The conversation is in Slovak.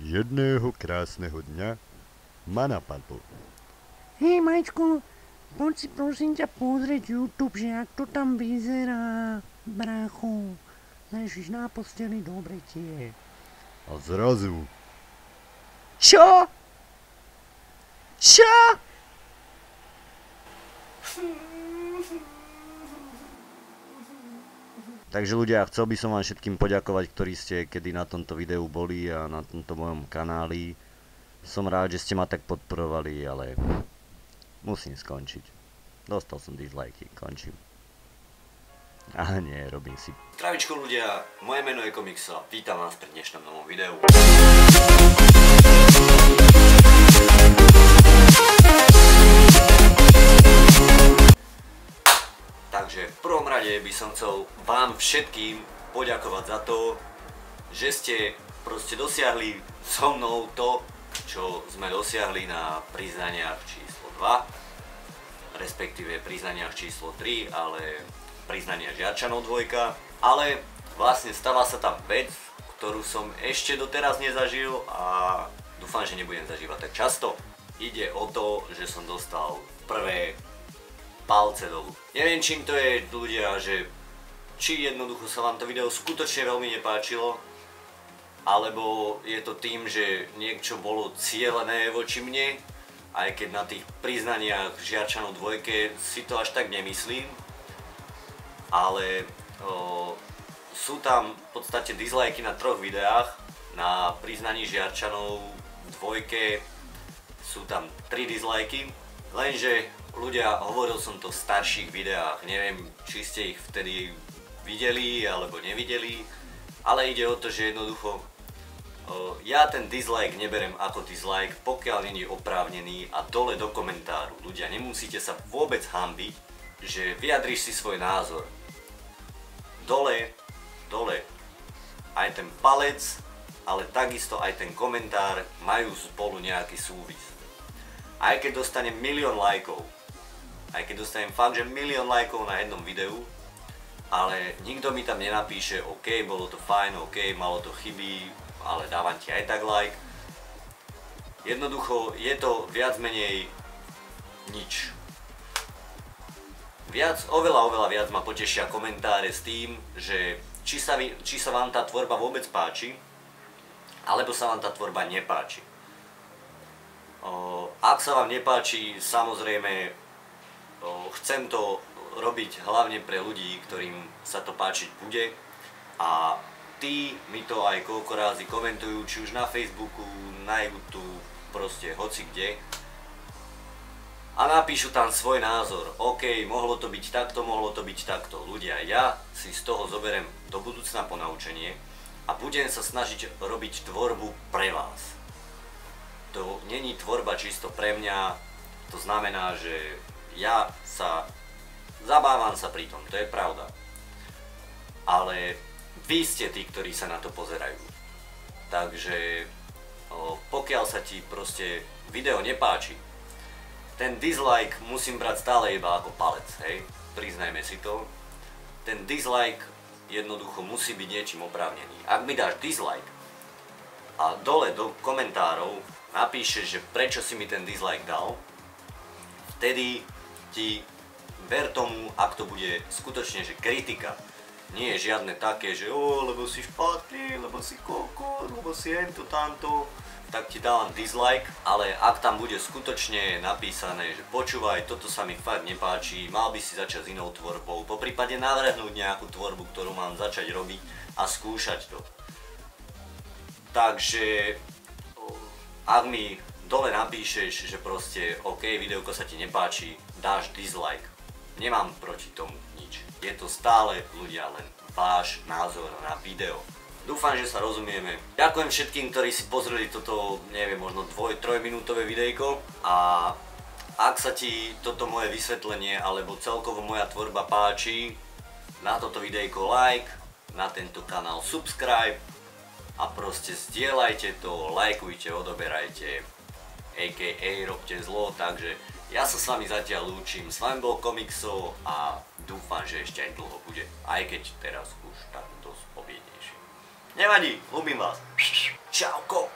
Jedného krásneho dňa ma napadlo. Hej, Majčko, poď si prosím ťa pozrieť YouTube, že jak to tam vyzerá, brácho. Ležíš na posteli, dobre ti je. A zrazu Čo? Čo? Takže ľudia, chcel by som vám všetkým poďakovať, ktorí ste kedy na tomto videu boli a na tomto mojom kanáli. Som rád, že ste ma tak podporovali, ale musím skončiť. Dostal som dislajky, končím. A nie, robím si. Zdravičko ľudia, moje meno je Komikso a vítam vás pri dnešnom novom videu. Takže v prvom rade by som chcel vám všetkým poďakovať za to, že ste proste dosiahli so mnou to, čo sme dosiahli na priznaniach číslo 2, respektíve priznaniach číslo 3, ale priznania Žiarčanov 2. Ale vlastne stala sa tam vec, ktorú som ešte doteraz nezažil a dúfam, že nebudem zažívať tak často. Ide o to, že som dostal prvé palce dolu. Neviem, čím to je, ľudia, že či jednoducho sa vám to video skutočne veľmi nepáčilo, alebo je to tým, že niečo bolo cielené voči mne, aj keď na tých priznaniach Žiarčanov 2 si to až tak nemyslím, ale sú tam v podstate dislajky na 3 videách. Na priznaní Žiarčanov 2 sú tam 3 dislajky, lenže ľudia, hovoril som to v starších videách, neviem, či ste ich vtedy videli alebo nevideli, ale ide o to, že jednoducho ja ten dislike neberem ako dislike, pokiaľ nie je oprávnený, a dole do komentáru, ľudia, nemusíte sa vôbec hanbiť, že vyjadríš si svoj názor. Dole, aj ten palec, ale takisto aj ten komentár majú spolu nejaký súvis. Aj keď dostanem 1 000 000 lajkov, aj keď dostanem fakt, že 1 000 000 lajkov na jednom videu, ale nikto mi tam nenapíše, OK, bolo to fajn, OK, malo to chyby, ale dávam ti aj tak like. Jednoducho je to viac menej nič. Oveľa viac ma potešia komentáre s tým, že či sa vám tá tvorba vôbec páči, alebo sa vám tá tvorba nepáči. Ak sa vám nepáči, samozrejme chcem to robiť hlavne pre ľudí, ktorým sa to páčiť bude, a tí mi to aj koľko razy komentujú, či už na Facebooku, na YouTube, proste hoci kde, a napíšu tam svoj názor. OK, mohlo to byť takto, mohlo to byť takto. Ľudia, ja si z toho zoberiem do budúcna ponaučenie a budem sa snažiť robiť tvorbu pre vás. To není tvorba čisto pre mňa, to znamená, že ja sa zabávam sa pri tom, to je pravda. Ale vy ste tí, ktorí sa na to pozerajú. Takže pokiaľ sa ti proste video nepáči, ten dislike musím brať stále iba ako palec, hej? Priznajme si to. Ten dislike jednoducho musí byť niečím oprávnený. Ak mi dáš dislike a dole do komentárov napíšeš, že prečo si mi ten dislike dal, vtedy ti ver tomu, ak to bude skutočne, že kritika, nie je žiadne také, že lebo si špatný, lebo si kokot, lebo si hento tamto, tak ti dávam dislike, ale ak tam bude skutočne napísané, že počúvaj, toto sa mi fakt nepáči, mal by si začať s inou tvorbou, poprípade navrhnúť nejakú tvorbu, ktorú mám začať robiť a skúšať to. Takže ak mi dole napíšeš, že proste OK, videoko sa ti nepáči, dáš dislike, nemám proti tomu nič. Je to stále, ľudia, len váš názor na video. Dúfam, že sa rozumieme. Ďakujem všetkým, ktorí si pozreli toto, neviem, možno 2-3 minútové videjko, a ak sa ti toto moje vysvetlenie alebo celkovo moja tvorba páči, na toto videjko like, na tento kanál subscribe a proste zdieľajte to, lajkujte, odoberajte, a.k.a. robte zlo. Takže ja sa s vami zatiaľ lúčim, s vami bol Komikso a dúfam, že ešte aj dlho bude, aj keď teraz už tak dosť pobiednejšie. Nevadí, ľúbim vás. Čauko.